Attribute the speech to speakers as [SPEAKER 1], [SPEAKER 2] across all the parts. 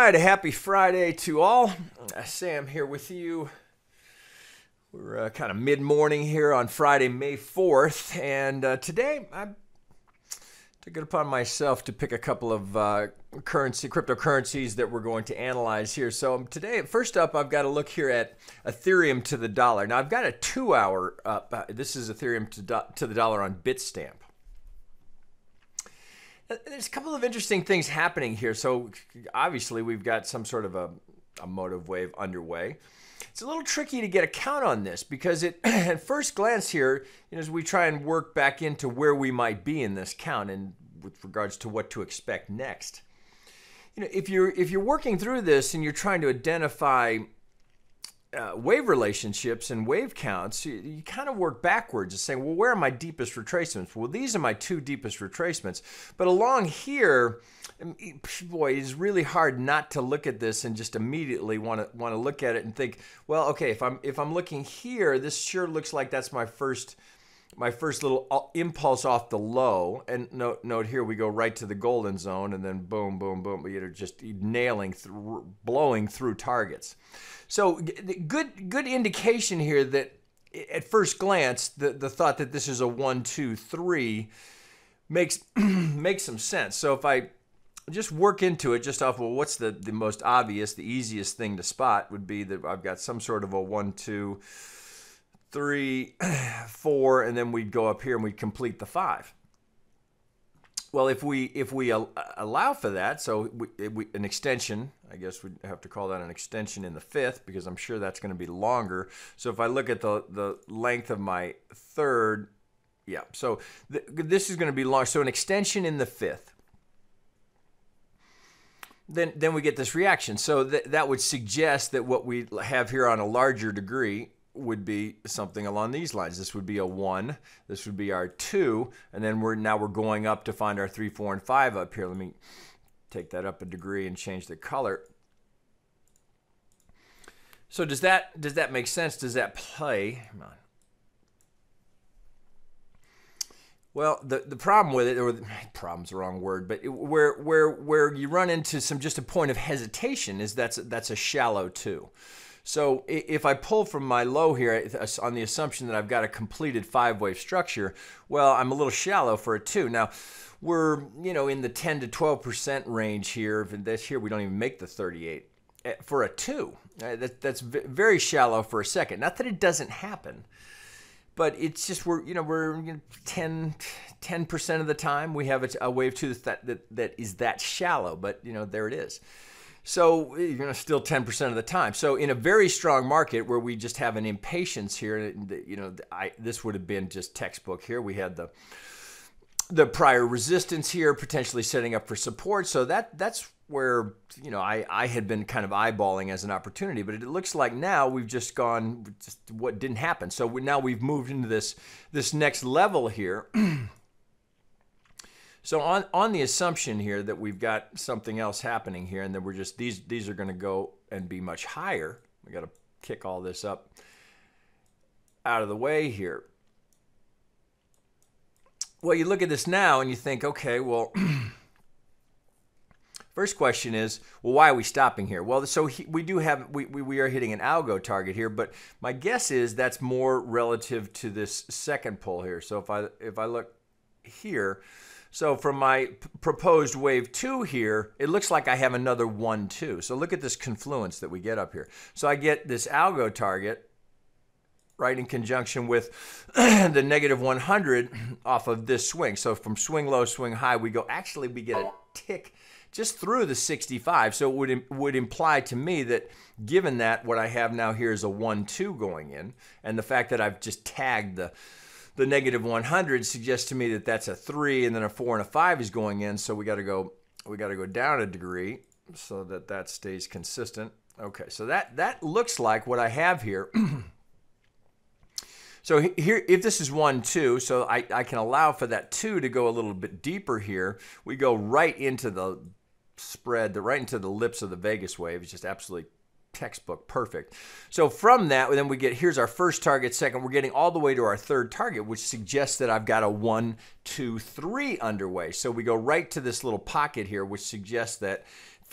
[SPEAKER 1] right, a happy Friday to all. Sam here with you. We're kind of mid-morning here on Friday, May 4th, and today I took it upon myself to pick a couple of cryptocurrencies that we're going to analyze here. So today, first up, I've got to look here at Ethereum to the dollar. Now, I've got a 2-hour up. This is Ethereum to the dollar on Bitstamp. There's a couple of interesting things happening here. So obviously we've got some sort of a motive wave underway. It's a little tricky to get a count on this because at first glance here, as we try and work back into where we might be in this count and with regards to what to expect next. If you're working through this and you're trying to identify wave relationships and wave counts, you kind of work backwards and saying, well, where are my deepest retracements? Well, these are my two deepest retracements. But along here, boy, it's really hard not to look at this and just immediately want to look at it and think, well, okay, if I'm looking here, this sure looks like that's my first little impulse off the low. And note here, we go right to the golden zone, and then boom, boom, boom. You're just nailing through, blowing through targets. So good indication here that at first glance, the thought that this is a 1, 2, 3 makes some sense. So if I just work into it just off, well, what's the most obvious, the easiest thing to spot would be that I've got some sort of a 1, 2, 3, 4, and then we'd go up here and we'd complete the 5. Well, if we allow for that, so an extension, I guess we'd have to call that an extension in the 5th because I'm sure that's going to be longer. So if I look at the length of my 3rd, yeah, so this is going to be long. So an extension in the 5th. Then we get this reaction. So that would suggest that what we have here on a larger degree would be something along these lines. This would be a 1, this would be our 2, and then we're going up to find our 3, 4, and 5 up here. Let me take that up a degree and change the color. So does that make sense? Does that play? Come on. Well, the problem with it, or problem's the wrong word, but where you run into just a point of hesitation is that's a shallow 2. So if I pull from my low here on the assumption that I've got a completed 5-wave structure, well, I'm a little shallow for a 2. Now, we're in the 10 to 12% range here. This here we don't even make the 38 for a 2. That's very shallow for a second. Not that it doesn't happen, but it's just we're 10% of the time we have a wave 2 that is that shallow. But there it is. So still 10% of the time. So in a very strong market where we just have an impatience here, this would have been just textbook here. We had the prior resistance here, potentially setting up for support. So that's where I had been kind of eyeballing as an opportunity. But it looks like now we've just gone what didn't happen. So now we've moved into this next level here. So on the assumption here that we've got something else happening here, and that we're just these are going to go and be much higher. We got to kick all this up out of the way here. Well, you look at this now and you think, okay, well, first question is, well, why are we stopping here? Well, so we are hitting an algo target here, but my guess is that's more relative to this second pull here. So if I look here. So from my proposed wave 2 here, it looks like I have another 1, 2. So look at this confluence that we get up here. So I get this algo target, right, in conjunction with the negative 100 off of this swing. So from swing low, swing high, we get a tick just through the 65. So it would imply to me that given that what I have now here is a 1, 2 going in, and the fact that I've just tagged the negative 100 suggests to me that that's a 3, and then a 4 and a 5 is going in. So we got to go down a degree so that stays consistent. Okay, so that looks like what I have here. So here, if this is 1, 2, so I can allow for that 2 to go a little bit deeper here. We go right into the spread, right into the lips of the Vegas wave. It's just absolutely textbook perfect. So from that, then we get, here's our first target, second, we're getting all the way to our third target, which suggests that I've got a 1, 2, 3 underway. So we go right to this little pocket here, which suggests that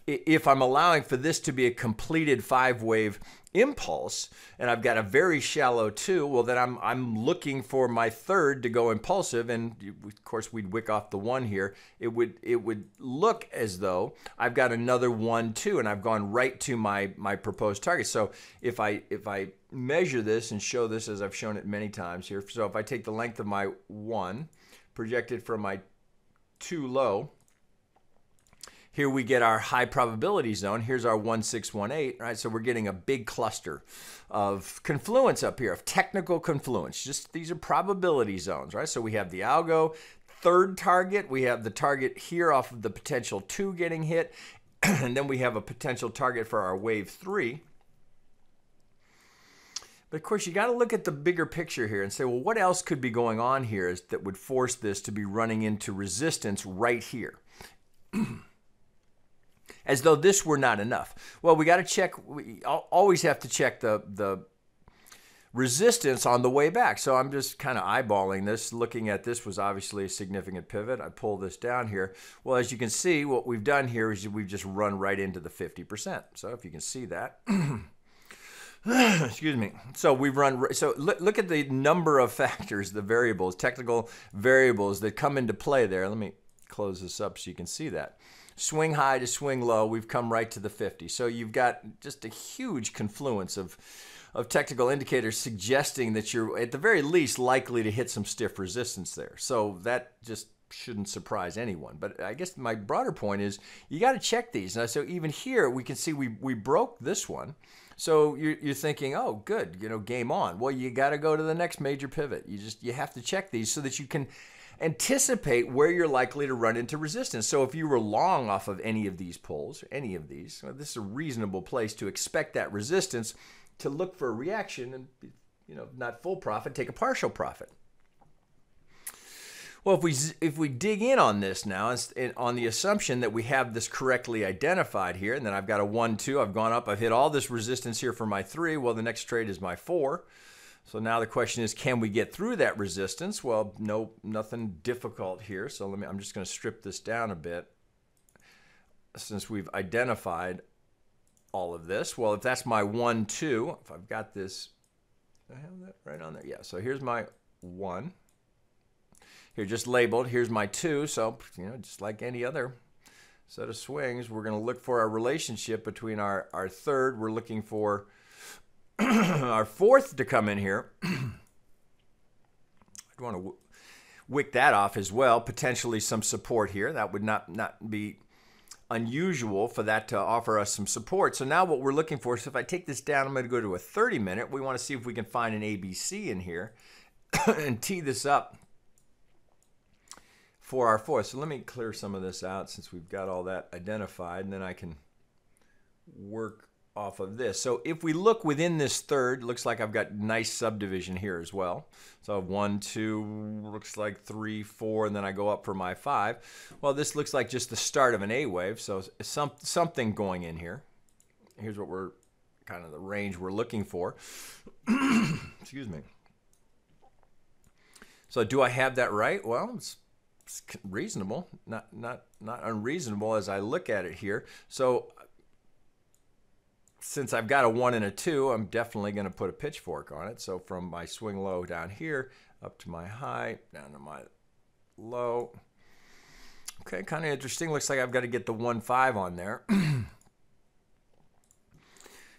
[SPEAKER 1] if I'm allowing for this to be a completed 5-wave impulse, and I've got a very shallow 2, well, then I'm looking for my third to go impulsive, and of course we'd wick off the 1 here. It would look as though I've got another 1, 2, and I've gone right to my proposed target. So if I measure this and show this as I've shown it many times here, so if I take the length of my 1, project it from my 2 low, here we get our high probability zone. Here's our 1618, right? So we're getting a big cluster of confluence up here, of technical confluence. Just these are probability zones, right? So we have the algo third target. We have the target here off of the potential 2 getting hit. And then we have a potential target for our wave 3. But of course, you got to look at the bigger picture here and say, well, what else could be going on here that would force this to be running into resistance right here? As though this were not enough. Well, we got to check, we always have to check the resistance on the way back. So I'm just kind of eyeballing this, looking at this was obviously a significant pivot. I pull this down here. Well, as you can see, what we've done here is we've just run right into the 50%. So if you can see that, excuse me. So we've run, so look at the number of factors, the variables, technical variables that come into play there. Let me close this up so you can see that. Swing high to swing low, we've come right to the 50. So you've got just a huge confluence of technical indicators suggesting that you're at the very least likely to hit some stiff resistance there. So that just shouldn't surprise anyone. But I guess my broader point is you got to check these. Now, so even here we can see we broke this one. So you're thinking, oh, good, you know, game on. Well, you got to go to the next major pivot. You have to check these so that you can anticipate where you're likely to run into resistance. So if you were long off of any of these pulls, any of these, well, this is a reasonable place to expect that resistance, to look for a reaction and, you know, not full profit, take a partial profit. Well, if we dig in on this now, on the assumption that we have this correctly identified here, and then I've got a 1, 2, I've gone up, I've hit all this resistance here for my 3, well, the next trade is my 4. So now the question is, can we get through that resistance? Well, no, nothing difficult here. So I'm just going to strip this down a bit since we've identified all of this. Well, if that's my 1, 2, if I've got this, I have that right on there. Yeah, so here's my 1. Here, just labeled. Here's my 2. So, you know, just like any other set of swings, we're going to look for our relationship between our third. We're looking for our 4th to come in here. I'd want to wick that off as well. Potentially some support here. That would not be unusual for that to offer us some support. So now what we're looking for is, if I take this down, I'm going to go to a 30-minute. We want to see if we can find an ABC in here and tee this up for our 4th. So let me clear some of this out since we've got all that identified, and then I can work off of this. So if we look within this third, looks like I've got nice subdivision here as well. So 1, 2, looks like 3, 4, and then I go up for my 5. Well, this looks like just the start of an A wave, so something going in here. Here's what we're kind of the range we're looking for. Excuse me. So do I have that right? Well, it's reasonable, not unreasonable as I look at it here. So since I've got a 1 and a 2, I'm definitely going to put a pitchfork on it. So from my swing low down here, up to my high, down to my low. Okay, kind of interesting. Looks like I've got to get the 1, 5 on there.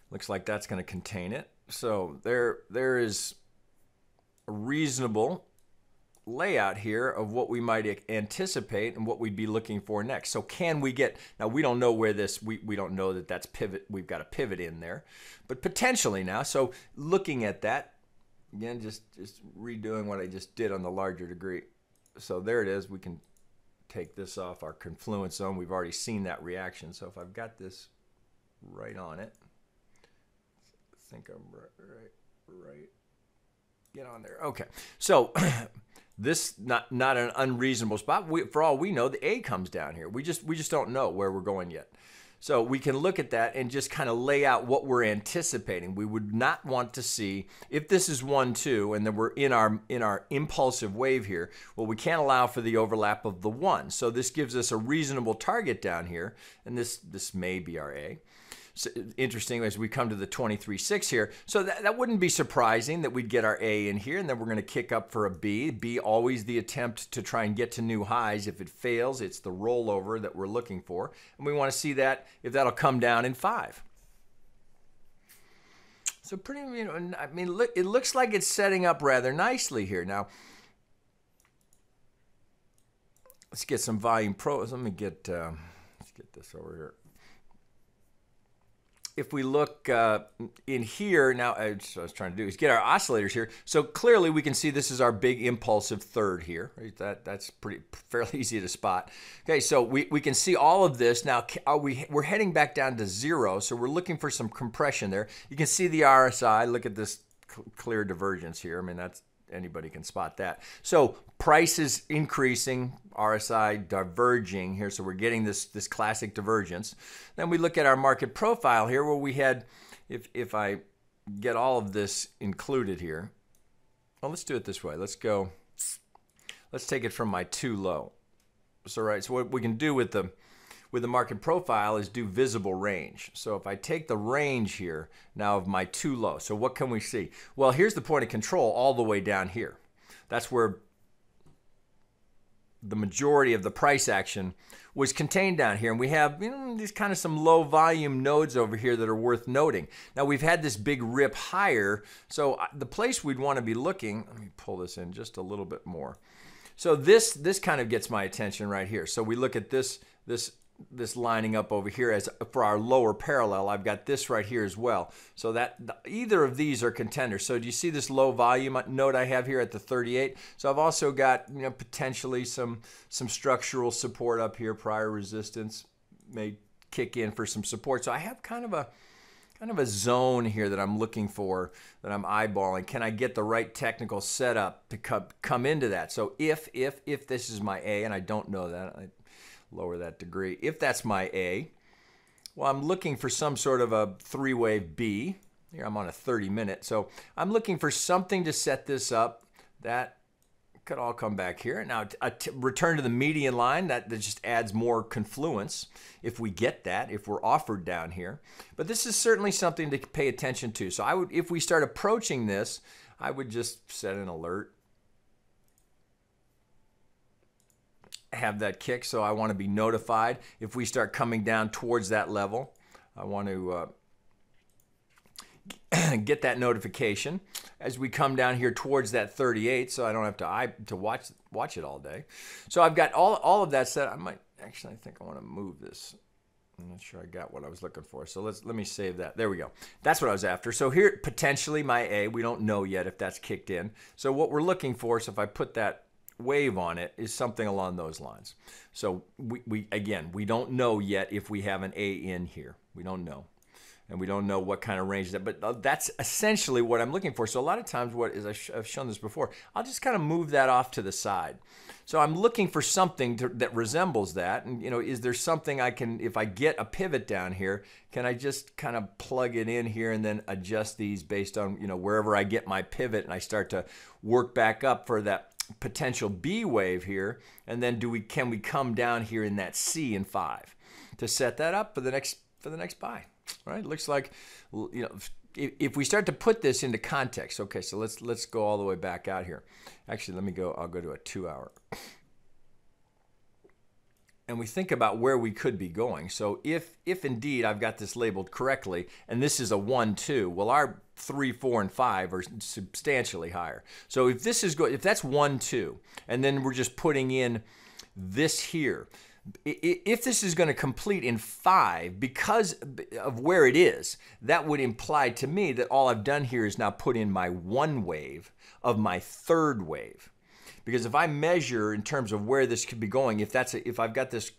[SPEAKER 1] Looks like that's going to contain it. So there is a reasonable layout here of what we might anticipate and what we'd be looking for next. So can we get, now we don't know where this, we don't know that that's pivot, we've got a pivot in there, but potentially now. So looking at that, again, just redoing what I just did on the larger degree. So there it is. We can take this off our confluence zone. We've already seen that reaction. So if I've got this right on it, I think I'm right. Get on there. Okay. So this not an unreasonable spot. For all we know, the A comes down here. We just don't know where we're going yet. So we can look at that and just kind of lay out what we're anticipating. We would not want to see, if this is 1, 2, and then we're in our impulsive wave here, well, we can't allow for the overlap of the 1. So this gives us a reasonable target down here, and this may be our A. So, interesting as we come to the 23.6 here. So that wouldn't be surprising that we'd get our A in here, and then we're going to kick up for a B. B, always the attempt to try and get to new highs. If it fails, it's the rollover that we're looking for. And we want to see that, if that'll come down in 5. So pretty, I mean, it looks like it's setting up rather nicely here. Now, let's get some volume pros. Let me get, let's get this over here. If we look in here, now what I was trying to do is get our oscillators here. So clearly we can see this is our big impulsive third here. Right? That's fairly easy to spot. Okay, so we can see all of this. Now we're heading back down to 0, so we're looking for some compression there. You can see the RSI. Look at this clear divergence here. I mean, anybody can spot that. So price is increasing, RSI diverging here, so we're getting this classic divergence. Then we look at our market profile here, where we had, if I get all of this included here, well, let's do it this way. Let's take it from my 2 low. So what we can do with the market profile is do visible range. So if I take the range here now of my 2 low, so what can we see? Well, here's the point of control all the way down here. That's where the majority of the price action was contained down here. And we have these kind of some low volume nodes over here that are worth noting. Now we've had this big rip higher. So the place we'd want to be looking, let me pull this in just a little bit more. So this kind of gets my attention right here. So we look at this lining up over here as for our lower parallel. I've got this right here as well. So that either of these are contenders. So do you see this low volume node I have here at the 38? So I've also got potentially some structural support up here. Prior resistance may kick in for some support. So I have kind of a zone here that I'm looking for, that I'm eyeballing. Can I get the right technical setup to come into that? So if this is my A, and I don't know that, lower that degree. If that's my A, well, I'm looking for some sort of a 3-wave B. Here I'm on a 30-minute. So I'm looking for something to set this up. That could all come back here. Now, return to the median line. That just adds more confluence if we get that, if we're offered down here. But this is certainly something to pay attention to. So if we start approaching this, I would just set an alert. Have that kick, so I want to be notified if we start coming down towards that level. I want to get that notification as we come down here towards that 38, so I don't have to watch it all day. So I've got all of that set. I think I want to move this. I'm not sure I got what I was looking for. So let me save that. There we go. That's what I was after. So here, potentially my A, we don't know yet if that's kicked in. So what we're looking for, so if I put that wave on it, is something along those lines. So we don't know yet if we have an A in here. We don't know. And we don't know what kind of range that, but that's essentially what I'm looking for. So a lot of times I've shown this before, I'll just kind of move that off to the side. So I'm looking for something that resembles that. And is there something I can, if I get a pivot down here, can I just kind of plug it in here and then adjust these based on, wherever I get my pivot, and I start to work back up for that potential B wave here, and then can we come down here in that C in 5 to set that up for the next buy? Right? Looks like, if we start to put this into context. Okay, so let's go all the way back out here. Actually, I'll go to a 2-hour. And we think about where we could be going. So if indeed I've got this labeled correctly, and this is a 1, 2, well, our 3, 4, and 5 are substantially higher. So if that's 1, 2, and then we're just putting in this here, if this is going to complete in 5 because of where it is, that would imply to me that all I've done here is now put in my 1 wave of my 3rd wave. Because if I measure in terms of where this could be going, if I've got this,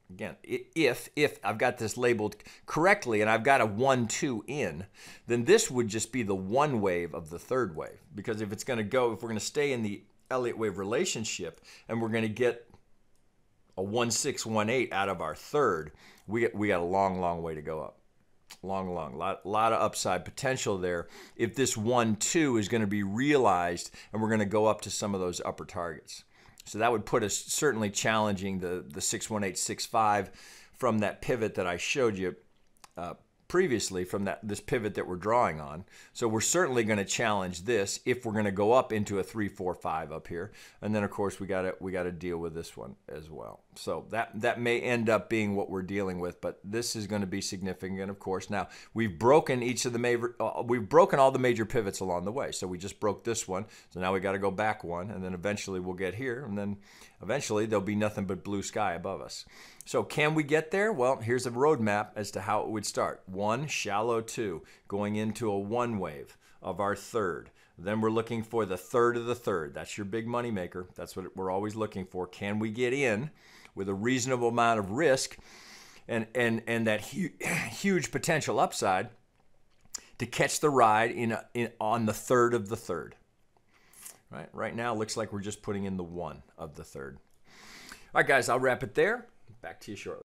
[SPEAKER 1] again, if I've got this labeled correctly and I've got a 1, 2 in, then this would just be the 1 wave of the 3rd wave. Because if we're going to stay in the Elliott wave relationship and we're going to get a 1618 out of our third, we got a long way to go up. Long, lot of upside potential there if this 1-2 is going to be realized and we're going to go up to some of those upper targets. So that would put us certainly challenging the 61865 from that pivot that I showed you previously, from this pivot that we're drawing on. So we're certainly going to challenge this if we're going to go up into a 345 up here. And then of course we got to deal with this one as well. So that may end up being what we're dealing with, but this is going to be significant, of course. Now we've broken each of the major we've broken all the major pivots along the way. So we just broke this one. So now we got to go back one, and then eventually we'll get here, and then eventually there'll be nothing but blue sky above us. So can we get there? Well, here's a roadmap as to how it would start. 1, shallow 2, going into a 1 wave of our third. Then we're looking for the third of the third. That's your big money maker. That's what we're always looking for. Can we get in with a reasonable amount of risk and that huge potential upside to catch the ride on the third of the third? Right now, it looks like we're just putting in the 1 of the third. All right, guys, I'll wrap it there. Back to you shortly.